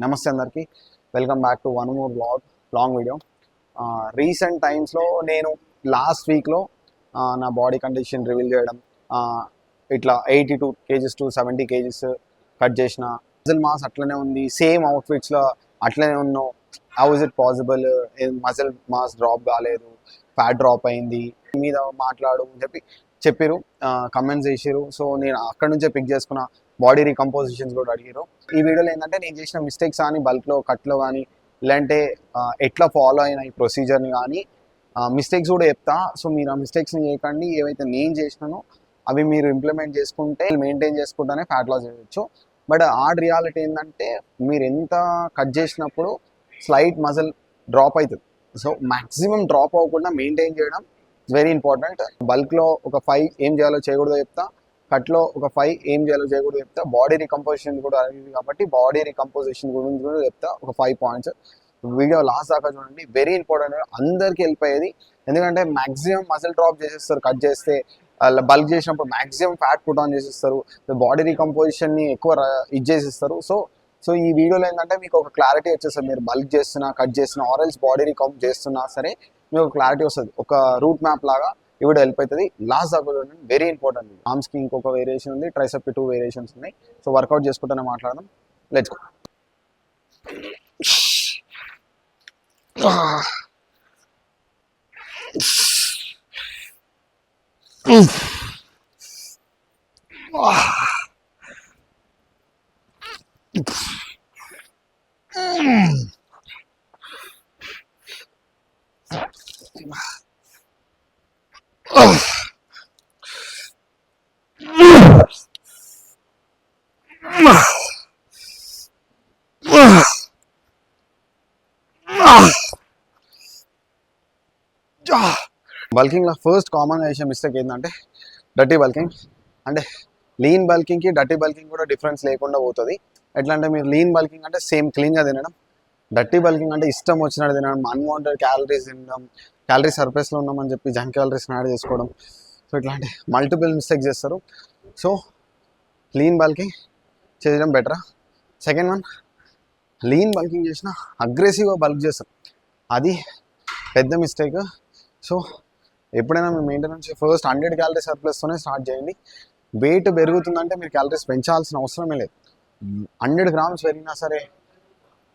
నమస్తే అందరికీ, welcome back to one more long video. Recent టైమ్స్లో నేను లాస్ట్ వీక్లో నా బాడీ కండిషన్ రివీల్ చేయడం, ఇట్లా 82 kgs టు 70 kgs కట్ చేసిన. మజిల్ మాస్ అట్లనే ఉంది, సేమ్ అవుట్ఫిట్స్లో అట్లనే ఉన్నావు. How is it possible? Muscle mass drop కాలేదు, ఫ్యాట్ డ్రాప్ అయింది, మీద మాట్లాడు అని చెప్పారు, కమెంట్స్ చేసారు. సో నేను అక్కడ నుంచే పిక్ చేసుకున్న. బాడీ రీకంపోజిషన్స్ కూడా అడిగారు. ఈ వీడియోలో ఏంటంటే నేను చేసిన మిస్టేక్స్ కానీ బల్క్లో కట్లో కానీ ఇలాంటి ఎట్లా ఫాలో అయిన ఈ ప్రొసీజర్ని కానీ మిస్టేక్స్ కూడా చెప్తా. సో మీరు ఆ మిస్టేక్స్ని చేయకండి. ఏవైతే నేను చేసినానో అవి మీరు ఇంప్లిమెంట్ చేసుకుంటే మెయింటైన్ చేసుకుంటేనే ఫ్యాట్ లాస్ చేయవచ్చు. బట్ హార్డ్ రియాలిటీ ఏంటంటే మీరు ఎంత కట్ చేసినప్పుడు స్లైట్ మజిల్ డ్రాప్ అవుతుంది. సో మ్యాక్సిమం డ్రాప్ అవ్వకుండా మెయింటైన్ చేయడం వెరీ ఇంపార్టెంట్. బల్క్లో ఒక 5 ఏం చేయాలో చేయకూడదో చెప్తా, కట్లో ఒక 5 ఏం చేయాలో చేయకూడదు చెప్తా. బాడీ రీకంపోజిషన్ కూడా అడిగింది కాబట్టి బాడీ రీకంపోజిషన్ గురించి కూడా చెప్తా. ఒక 5 పాయింట్స్ వీడియో లాస్ట్ దాకా చూడండి, వెరీ ఇంపార్టెంట్, అందరికీ హెల్ప్ అయ్యేది. ఎందుకంటే మ్యాక్సిమం మజిల్ డ్రాప్ చేసేస్తారు కట్ చేస్తే, బల్క్ చేసినప్పుడు మ్యాక్సిమం ఫ్యాట్ పుట్ ఆన్ చేసేస్తారు, బాడీ రీకంపోజిషన్ని ఎక్కువ ఇది చేసేస్తారు. సో ఈ వీడియోలో ఏంటంటే మీకు ఒక క్లారిటీ వచ్చేస్తుంది. మీరు బల్క్ చేస్తున్నా, కట్ చేస్తున్నా, ఆరెల్స్ బాడీ రీకంప్ చేస్తున్నా సరే మీకు ఒక క్లారిటీ వస్తుంది. ఒక రూట్ మ్యాప్ లాగా ఈ వీడియో హెల్ప్ అవుతుంది. లాస్ట్ దాకా చూడండి, వెరీ ఇంపార్టెంట్. ఆర్మ్స్కి ఇంకొక వేరియేషన్ ఉంది, ట్రైసెప్కి 2 వేరియేషన్స్ ఉన్నాయి. సో వర్కౌట్ చేసుకుంటూనే మాట్లాడదాం. Let's go. బల్కింగ్లో ఫస్ట్ కామన్గా చేసే మిస్టేక్ ఏంటంటే డర్టీ బల్కింగ్. అంటే లీన్ బల్కింగ్కి డర్టీ బల్కింగ్ కూడా డిఫరెన్స్ లేకుండా పోతుంది. ఎట్లా అంటే మీరు లీన్ బల్కింగ్ అంటే సేమ్ క్లీన్గా తినడం, డర్టీ బల్కింగ్ అంటే ఇష్టం వచ్చినట్టు తినడం, అన్వాంటెడ్ క్యాలరీస్ తినడం, క్యాలరీ సర్ఫేస్లో ఉన్నామని చెప్పి జంక్ క్యాలరీస్ని యాడ్ చేసుకోవడం. సో ఇట్లాంటి మల్టిపుల్ మిస్టేక్స్ చేస్తారు. సో లీన్ బల్కింగ్ చేయడం better. Second one, lean bulking చేసిన అగ్రెసివ్గా బల్క్ చేస్తాం, అది పెద్ద మిస్టేక్. సో ఎప్పుడైనా మీ మెయింటెనెన్స్ ఫస్ట్ 100 క్యాలరీస్ సర్ప్లస్తోనే స్టార్ట్ చేయండి. వెయిట్ పెరుగుతుందంటే మీరు క్యాలరీస్ పెంచాల్సిన అవసరమే లేదు. 100 grams పెరిగినా సరే,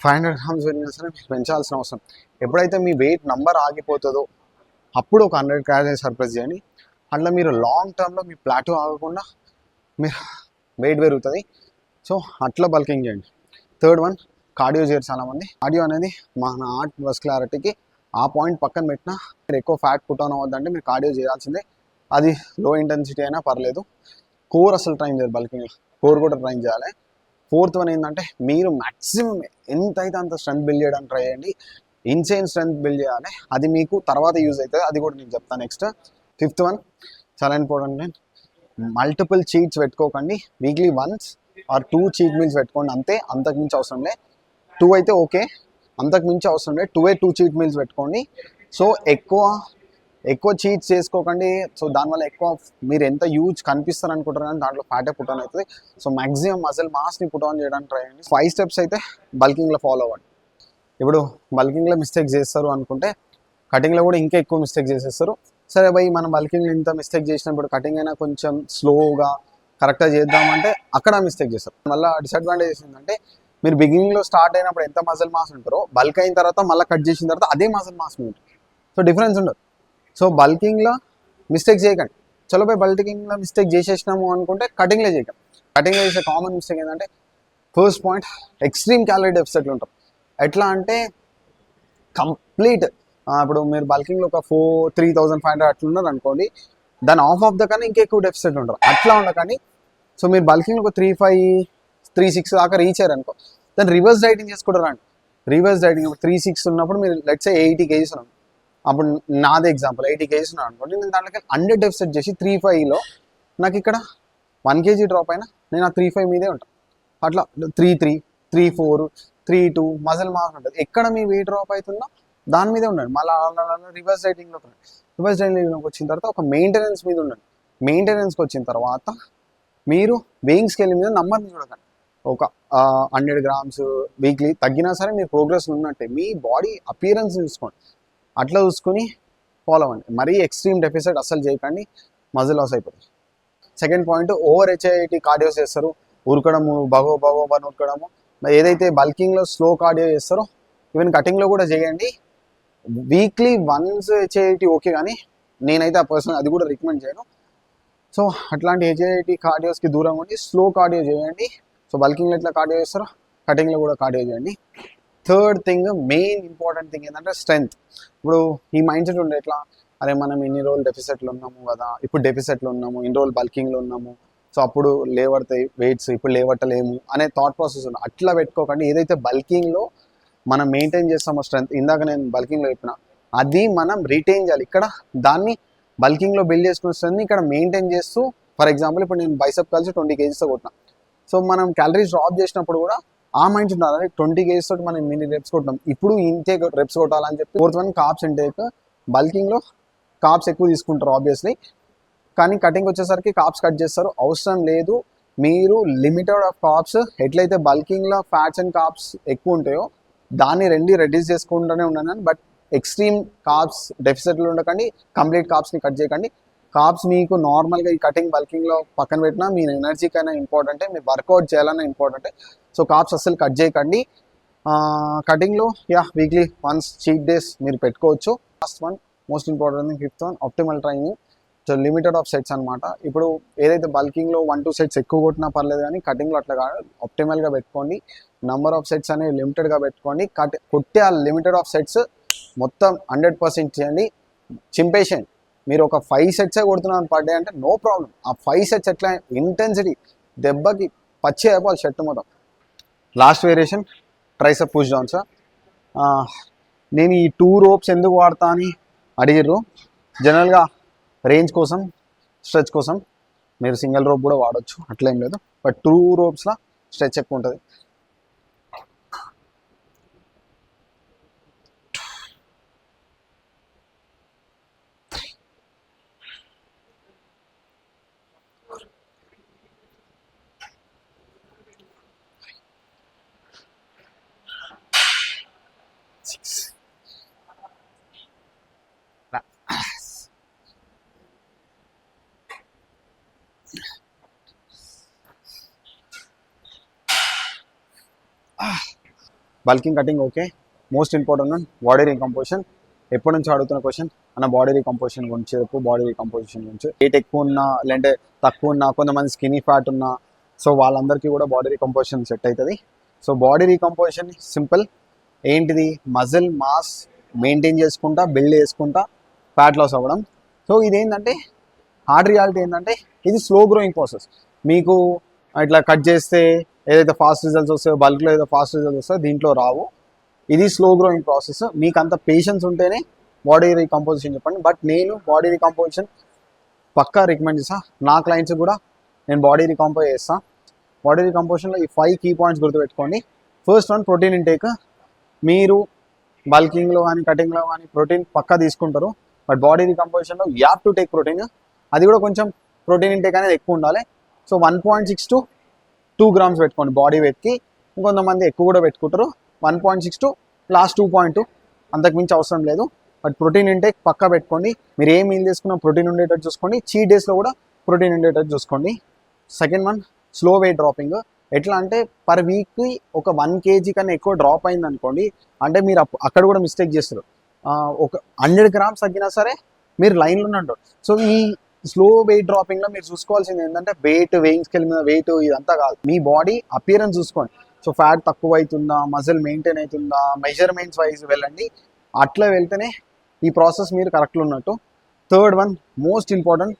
500 grams పెరిగినా సరే మీరు పెంచాల్సిన అవసరం. ఎప్పుడైతే మీ వెయిట్ నంబర్ ఆగిపోతుందో అప్పుడు ఒక 100 క్యాలరీస్ సర్ప్లస్ చేయండి. అట్లా మీరు లాంగ్ టర్మ్లో మీ ప్లాటో ఆగకుండా మీరు వెయిట్ పెరుగుతుంది. సో అట్లా బల్కింగ్ చేయండి. థర్డ్ వన్, కార్డియో చేయరు చాలామంది. కార్డియో అనేది మన హార్ట్ మస్కులారిటీకి ఆ పాయింట్ పక్కన పెట్టినా మీరు ఎక్కువ ఫ్యాట్ పుట్ ఆన్ అవ్వద్దంటే మీరు కార్డియో చేయాల్సిందే. అది లో ఇంటెన్సిటీ అయినా పర్లేదు. కోర్ అసలు ట్రైన్ చేయాలి, బల్కింగ్ కోర్ కూడా ట్రైన్ చేయాలి. ఫోర్త్ వన్ ఏంటంటే మీరు మ్యాక్సిమం ఎంత అయితే అంత స్ట్రెంత్ బిల్డ్ చేయడానికి ట్రై చేయండి. ఇన్సైన్ స్ట్రెంత్ బిల్డ్ చేయాలి, అది మీకు తర్వాత యూజ్ అవుతుంది. అది కూడా నేను చెప్తాను నెక్స్ట్. ఫిఫ్త్ వన్ చాలా ఇంపార్టెంట్, మల్టిపుల్ చీట్స్ పెట్టుకోకండి. Weekly once or 2 cheat meals పెట్టుకోండి అంతే, అంతకుమించి అవసరం లేదు. 2 అయితే ఓకే, అంతకుమించి అవసరం లేదు. 2 చీట్ మీల్స్ పెట్టుకోండి. సో ఎక్కువ చీట్స్ చేసుకోకండి. సో దానివల్ల ఎక్కువ మీరు ఎంత యూజ్ కనిపిస్తారు అనుకుంటారు కానీ దాంట్లో ఫ్యాటే పుట్ ఆన్ అవుతుంది. సో మ్యాక్సిమం మజిల్ మాస్ని పుట్ ఆన్ చేయడానికి ట్రై చేయండి. 5 స్టెప్స్ అయితే బల్కింగ్లో ఫాలో అవ్వండి. ఇప్పుడు బల్కింగ్లో మిస్టేక్స్ చేస్తారు అనుకుంటే కటింగ్లో కూడా ఇంకా ఎక్కువ మిస్టేక్ చేసేస్తారు. సరే భయ్, మనం బల్కింగ్ ఇంత మిస్టేక్ చేసినప్పుడు కటింగ్ అయినా కొంచెం స్లోగా కరెక్ట్గా చేద్దామంటే అక్కడ మిస్టేక్ చేస్తారు. మళ్ళీ డిసడ్వాంటేజ్ ఏంటంటే మీరు బిగినింగ్లో స్టార్ట్ అయినప్పుడు ఎంత మజిల్ మాస్ ఉంటారో బల్క్ అయిన తర్వాత మళ్ళీ కట్ చేసిన తర్వాత అదే మజిల్ మాస్ ఉంటుంది. సో డిఫరెన్స్ ఉండదు. సో బల్కింగ్లో మిస్టేక్ చేయకండి. చలో పోయి బల్కింగ్లో మిస్టేక్ చేసేసినాము అనుకుంటే కటింగ్లో చేయకండి. కటింగ్లో చేసే కామన్ మిస్టేక్ ఏంటంటే ఫస్ట్ పాయింట్, ఎక్స్ట్రీమ్ క్యాలరీ డెఫిసిట్లు ఉంటాం. ఎట్లా అంటే కంప్లీట్ ఇప్పుడు మీరు బల్కింగ్లో ఒక 3,500 అట్లా ఉన్నారు అనుకోండి, దాని ఆఫ్ ద కానీ ఇంకెక్కువ డెఫిసిట్ ఉంటారు. అట్లా ఉండకండి. సో మీరు బల్కింగ్లో ఒక 3,500, 3,600 దాకా రీచ్ అయ్యారు అనుకో, దాన్ని రివర్స్ డైటింగ్ చేసుకుంటారు అండి. రివర్స్ డైటింగ్ 3,600 ఉన్నప్పుడు మీరు లెట్స్ సే 80 kgs ఉన్నాను, అప్పుడు నాదే ఎగ్జాంపుల్ 80 kgs ఉన్నాను అనుకోండి, నేను దాంట్లోకి 100 డెఫిసిట్ చేసి 3,500లో నాకు ఇక్కడ 1 kg డ్రాప్ అయినా నేను ఆ 3,500 మీదే ఉంటాను. అట్లా 3,300, 3,400, 3,200 మజిల్ మాస్ ఉంటుంది. ఎక్కడ మీ వెయిట్ డ్రాప్ అవుతుందో దాని మీదే ఉండండి. మళ్ళీ రివర్స్ డైటింగ్లోకి వచ్చిన తర్వాత ఒక మెయింటెనెన్స్ మీద ఉండండి. మెయింటెనెన్స్కి వచ్చిన తర్వాత మీరు వేయింగ్ స్కేల్ మీద నంబర్ని చూడకండి. ఒక 100 grams వీక్లీ తగ్గినా సరే మీరు ప్రోగ్రెస్ ఉన్నట్టే. మీ బాడీ అపియరెన్స్ చూసుకోండి, అట్లా చూసుకొని ఫాలో అవ్వండి. మరీ ఎక్స్ట్రీమ్ డెఫిసిట్ అస్సలు చేయకండి, మజిల్ లాస్ అయిపోతుంది. సెకండ్ పాయింట్, ఓవర్ హెచ్ఐఐటి కార్డియోస్ చేస్తారు, ఉరకడము, బగో అని ఉరకడము. ఏదైతే బల్కింగ్లో స్లో కార్డియో చేస్తారో ఈవెన్ కటింగ్లో కూడా చేయండి. వీక్లీ వన్స్ హెచ్ఐఐటి ఓకే, కానీ నేనైతే ఆ పర్సన్ అది కూడా రికమెండ్ చేయను. సో అట్లాంటి హెచ్ఐఐటి కార్డియోస్కి దూరంగా ఉండి స్లో కార్డియో చేయండి. సో బల్కింగ్లో ఎట్లా కార్డియో చేస్తారో కటింగ్లో కూడా కార్డియో చేయండి. Third thing, main important thing ఏంటంటే స్ట్రెంగ్త్. ఇప్పుడు ఈ మైండ్ సెట్ ఉండే ఎట్లా, అరే మనం ఇన్ని రోజులు డెఫిసెట్లో ఉన్నాము కదా, ఇప్పుడు డెఫిసెట్లో ఉన్నాము, ఇన్ని రోజులు బల్కింగ్లో ఉన్నాము, సో అప్పుడు లేవడతాయి వెయిట్స్, ఇప్పుడు లేవట్టలేము అనే థాట్ ప్రాసెస్ ఉంది. అట్లా పెట్టుకోకండి. ఏదైతే బల్కింగ్లో మనం మెయింటైన్ చేస్తామో స్ట్రెంత్, ఇందాక నేను బల్కింగ్లో చెప్పిన, అది మనం రిటైన్ చేయాలి. ఇక్కడ దాన్ని బల్కింగ్లో బిల్డ్ చేసుకున్న స్ట్రెంత్ని ఇక్కడ మెయింటైన్ చేస్తూ, ఫర్ ఎగ్జాంపుల్ ఇప్పుడు నేను బైసెప్ కలిసి 20 kgs కొట్టినా, సో మనం క్యాలరీస్ డ్రాప్ చేసినప్పుడు కూడా ఆ మైండ్ ఉండాలి, 20 kgs తోటి మనం మినీ రెప్స్ కొట్టాం, ఇప్పుడు ఇంతే రెప్స్ కొట్టాలని చెప్పి. Fourth one, carbs intake. బల్కింగ్లో కార్బ్స్ ఎక్కువ తీసుకుంటారు ఆబ్వియస్లీ, కానీ కటింగ్ వచ్చేసరికి కార్బ్స్ కట్ చేస్తారు, అవసరం లేదు. మీరు లిమిటెడ్ ఆఫ్ కార్బ్స్, ఎట్లయితే బల్కింగ్లో ఫ్యాట్స్ అండ్ కార్బ్స్ ఎక్కువ ఉంటాయో దాన్ని రెడ్యూస్ చేసుకుంటూనే ఉన్నాను. బట్ ఎక్స్ట్రీమ్ కార్బ్స్ డెఫిసిట్లో ఉండకండి, కంప్లీట్ కార్బ్స్ని కట్ చేయకండి. కార్బ్స్ మీకు నార్మల్గా ఈ కటింగ్ బల్కింగ్లో పక్కన పెట్టినా మీ ఎనర్జీకైనా ఇంపార్టెంటే, మీరు వర్కౌట్ చేయాలన్నా ఇంపార్టెంటే. సో కార్బ్స్ అస్సలు కట్ చేయకండి. కటింగ్లో వీక్లీ వన్స్ చీట్ డేస్ మీరు పెట్టుకోవచ్చు. Last one, most important thing, fifth one, optimal training. So limited of sets అనమాట. ఇప్పుడు ఏదైతే బల్కింగ్లో 1-2 సెట్స్ ఎక్కువ కొట్టినా పర్లేదు, కానీ కటింగ్లో అట్లా కాదు, ఆప్టిమల్గా పెట్టుకోండి. నెంబర్ ఆఫ్ సెట్స్ అనేవి లిమిటెడ్గా పెట్టుకోండి. కొట్టే ఆ లిమిటెడ్ ఆఫ్ సెట్స్ మొత్తం 100% చేయండి. చింపేసేయండి. మీరు ఒక 5 సెట్సే కొడుతున్నాను పర్ డే అంటే నో ప్రాబ్లం. ఆ 5 సెట్స్ ఎట్లా ఇంటెన్సిటీ దెబ్బకి పచ్చి అయిపోవాలి షర్ట్ మొత్తం. Last variation, tricep push downs. నేను ఈ 2 ropes ఎందుకు వాడతా అని అడిగిర్రు. జనరల్గా రేంజ్ కోసం, స్ట్రెచ్ కోసం మీరు సింగిల్ రోప్ కూడా వాడచ్చు, అట్లేం లేదు. బట్ 2 ropesలో స్ట్రెచ్ ఎక్కువ ఉంటుంది. Bulking, cutting okay. Most important body recomposition. ఎప్పటి నుంచి అడుగుతున్న క్వశ్చన్ అన్న, బాడీ రీకంపోజిషన్ గురించి చెప్పు. బాడీ రీకంపోజిషన్ గురించి, వెయిట్ ఎక్కువ ఉన్నా లేదంటే తక్కువ ఉన్నా, కొంతమంది స్కినీ ఫ్యాట్ ఉన్నా, సో వాళ్ళందరికీ కూడా బాడీ రీకంపోజిషన్ సెట్ అవుతుంది. సో బాడీ రీకంపోజిషన్ సింపుల్, ఏంటిది, మజిల్ మాస్ మెయింటైన్ చేసుకుంటా, బిల్డ్ చేసుకుంటా ఫ్యాట్ లాస్ అవ్వడం. సో ఇదేంటంటే హార్డ్ రియాలిటీ ఏంటంటే ఇది స్లో గ్రోయింగ్ ప్రాసెస్. మీకు ఇట్లా కట్ చేస్తే ఏదైతే ఫాస్ట్ రిజల్ట్స్ వస్తాయో, బల్క్లో ఏదో ఫాస్ట్ రిజల్ట్స్ వస్తాయో దీంట్లో రావు. ఇది స్లో గ్రోయింగ్ ప్రాసెస్. మీకు అంత పేషెన్స్ ఉంటేనే బాడీ రీకంపోజిషన్ చెప్పండి. బట్ నేను బాడీ రీకంపోజిషన్ పక్కా రికమెండ్ చేస్తాను. నా క్లయింట్స్ కూడా నేను బాడీ రీకంపోజ్ చేస్తాను. బాడీ రీకంపోజిషన్లో ఈ 5 కీ పాయింట్స్ గుర్తుపెట్టుకోండి. First one, protein intake. మీరు బల్కింగ్లో కానీ కటింగ్లో కానీ ప్రోటీన్ పక్కా తీసుకుంటారు, బట్ బాడీ రీకంపోజిషన్లో you have to take protein. అది కూడా కొంచెం ప్రోటీన్ ఇంటేక్ అనేది ఎక్కువ ఉండాలి. సో 1.6 to 2 grams పెట్టుకోండి బాడీ వెయిట్కి. ఇంకొంతమంది ఎక్కువ కూడా పెట్టుకుంటారు, 1.6 to లాస్ట్ 2.2, అంతకు మించి అవసరం లేదు. బట్ ప్రోటీన్ ఇంటేక్ పక్కా పెట్టుకోండి. మీరు ఏ మీల్ తీసుకున్నా ప్రోటీన్ ఉండేటట్టు చూసుకోండి. చీట్ డేస్లో కూడా ప్రోటీన్ ఉండేటట్టు చూసుకోండి. Second one, slow weight dropping. ఎట్లా అంటే పర్ వీక్కి ఒక 1 kg కన్నా ఎక్కువ డ్రాప్ అయింది అనుకోండి, అంటే మీరు అక్కడ కూడా మిస్టేక్ చేస్తారు. ఒక 100 grams తగ్గినా సరే మీరు లైన్లో ఉంటారు. సో ఈ స్లో వెయిట్ డ్రాపింగ్లో మీరు చూసుకోవాల్సింది ఏంటంటే వెయిట్, వేయింగ్ స్కేల్ మీద వెయిట్ ఇదంతా కాదు, మీ బాడీ అపియరెన్స్ చూసుకోండి. సో ఫ్యాట్ తక్కువ అవుతుందా, మజిల్ మెయింటైన్ అవుతుందా, మెజర్మెంట్స్ వైజ్ వెళ్ళండి. అట్లా వెళ్తేనే ఈ ప్రాసెస్ మీరు కరెక్ట్లో ఉన్నట్టు. Third one, most important,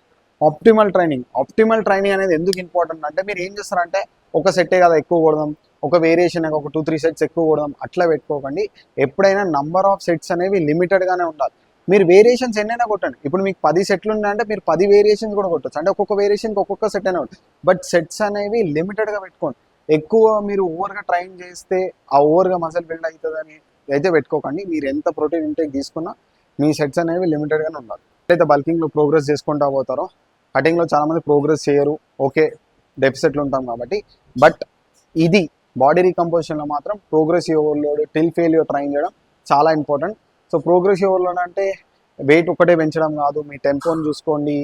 optimal training. Optimal training అనేది ఎందుకు ఇంపార్టెంట్ అంటే, మీరు ఏం చేస్తారంటే ఒక సెట్టే కదా ఎక్కువ కొడదాం, ఒక వేరియేషన్ ఒక 2-3 సెట్స్ ఎక్కువ కొడదాం అట్లా పెట్టుకోకండి. ఎప్పుడైనా నంబర్ ఆఫ్ సెట్స్ అనేవి లిమిటెడ్గానే ఉండాలి. మీరు వేరియేషన్స్ ఎన్నైనా కొట్టండి. ఇప్పుడు మీకు 10 సెట్లు ఉన్నాయంటే మీరు 10 వేరియేషన్స్ కూడా కొట్టచ్చు, అంటే ఒక్కొక్క వేరియేషన్కి ఒక్కొక్క సెట్ అయినా ఉంటుంది. బట్ సెట్స్ అనేవి లిమిటెడ్గా పెట్టుకోండి. ఎక్కువ మీరు ఓవర్గా ట్రైన్ చేస్తే ఆ ఓవర్గా మజిల్ బిల్డ్ అవుతుందని అయితే పెట్టుకోకండి. మీరు ఎంత ప్రోటీన్ ఇంటేక్ తీసుకున్నా మీ సెట్స్ అనేవి లిమిటెడ్గానే ఉండాలి. అయితే బల్కింగ్లో ప్రోగ్రెస్ చేసుకుంటూ పోతారో, కటింగ్లో చాలామంది ప్రోగ్రెస్ చేయరు, ఓకే డెఫిసిట్లు ఉంటాం కాబట్టి. బట్ ఇది బాడీ రీకంపోజిషన్లో మాత్రం progressive overload till failure train చేయడం చాలా ఇంపార్టెంట్. సో ప్రోగ్రెసివ్ ఓవర్లోడ్ అంటే వెయిట్ ఒకటే పెంచడం కాదు, మీ టెంపోని చూసుకోండి,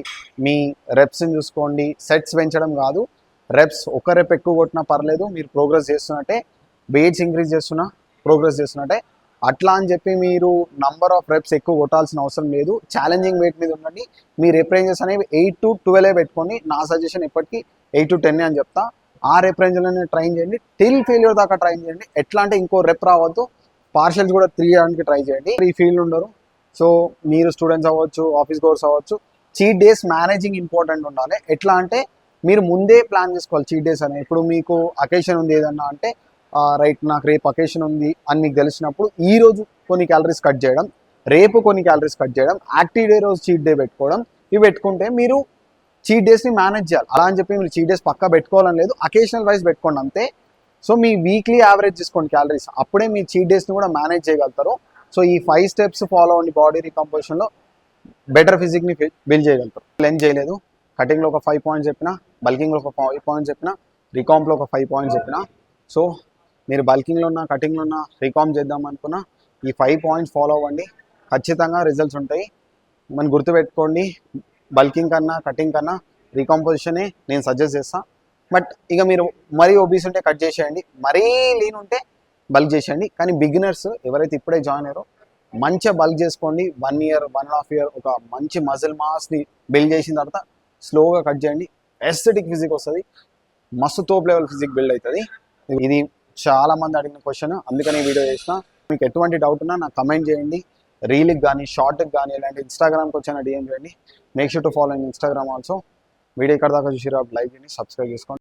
మీ రెప్స్ని చూసుకోండి, సెట్స్ పెంచడం కాదు. రెప్స్ ఒక రెప్ ఎక్కువ కొట్టినా పర్లేదు, మీరు ప్రోగ్రెస్ చేస్తున్నట్టే. వెయిట్స్ ఇంక్రీజ్ చేస్తున్నా ప్రోగ్రెస్ చేస్తున్నట్టే. అట్లా అని చెప్పి మీరు నంబర్ ఆఫ్ రెప్స్ ఎక్కువ కొట్టాల్సిన అవసరం లేదు. ఛాలెంజింగ్ వెయిట్ మీద ఉండండి. మీ రెప్ రేంజెస్ అనేవి 8 to 12 పెట్టుకోండి. నా సజెషన్ ఎప్పటికీ 8 to 10 అని చెప్తా. ఆ రెప్ రేంజ్లోనే ట్రైన్ చేయండి, టిల్ ఫెయిల్యూర్ దాకా ట్రైన్ చేయండి. ఎట్లా అంటే ఇంకో రెప్ రావద్దు, పార్షల్స్ కూడా 3 చేయడానికి ట్రై చేయండి. ఈ ఫీల్డ్ ఉండరు. సో మీరు స్టూడెంట్స్ అవ్వచ్చు, ఆఫీస్ గోర్స్ అవ్వచ్చు, చీట్ డేస్ మేనేజింగ్ ఇంపార్టెంట్ ఉండాలి. ఎట్లా అంటే మీరు ముందే ప్లాన్ చేసుకోవాలి చీట్ డేస్ అనేవి. ఇప్పుడు మీకు అకేషన్ ఉంది ఏదన్నా అంటే రైట్, నాకు రేపు అకేషన్ ఉంది అని మీకు తెలిసినప్పుడు ఈ రోజు కొన్ని క్యాలరీస్ కట్ చేయడం, రేపు కొన్ని క్యాలరీస్ కట్ చేయడం, యాక్టివ్ డే రోజు చీట్ డే పెట్టుకోవడం, ఇవి పెట్టుకుంటే మీరు చీట్ డేస్ని మేనేజ్ చేయాలి. అలా అని చెప్పి మీరు చీట్ డేస్ పక్కా పెట్టుకోవాలని లేదు, అకేషనల్ వైజ్ పెట్టుకోండి అంతే. సో మీ వీక్లీ యావరేజ్ తీసుకోండి క్యాలరీస్, అప్పుడే మీ చీట్ డేస్ని కూడా మేనేజ్ చేయగలుగుతారు. సో ఈ 5 steps ఫాలో అవ్వండి, బాడీ రీకంపోజిషన్లో బెటర్ ఫిజిక్ని బిల్డ్ చేయగలుగుతారు. లెంత్ చేయలేదు, కటింగ్లో ఒక 5 points చెప్పిన, బల్కింగ్లో ఒక 5 points చెప్పిన, రికాంప్లో ఒక 5 points చెప్పిన. సో మీరు బల్కింగ్లో ఉన్న, కటింగ్లో ఉన్న, రికాంప్ చేద్దాం అనుకున్న ఈ 5 points ఫాలో అవ్వండి, ఖచ్చితంగా రిజల్ట్స్ ఉంటాయి. మనం గుర్తుపెట్టుకోండి, బల్కింగ్ కన్నా కటింగ్ కన్నా రీకాంపోజిషనే నేను సజెస్ట్ చేస్తాను. బట్ ఇక మీరు మరీ ఒబీస్ ఉంటే కట్ చేసేయండి, మరీ లీన్ ఉంటే బల్క్ చేసేయండి. కానీ బిగినర్స్ ఎవరైతే ఇప్పుడే జాయిన్ అయ్యారో మంచిగా బల్క్ చేసుకోండి. 1 year 1.5 year ఒక మంచి మజిల్ మాస్ని బిల్డ్ చేసిన తర్వాత స్లోగా కట్ చేయండి. ఎస్థెటిక్ ఫిజిక్ వస్తుంది, మస్తు తోప్ లెవెల్ ఫిజిక్ బిల్డ్ అవుతుంది. ఇది చాలా మంది అడిగిన క్వశ్చన్, అందుకని వీడియో చేసిన. మీకు ఎటువంటి డౌట్ ఉన్నా నాకు కమెంట్ చేయండి. రీల్కి కానీ షార్ట్కి కానీ ఇలాంటి ఇన్స్టాగ్రామ్కి వచ్చిన డిఎం చేయండి. Make sure to follow in Instagram also. Video ఇక్కడ దాకా చూసిరా, లైక్ చేయండి, సబ్స్క్రైబ్ చేసుకోండి.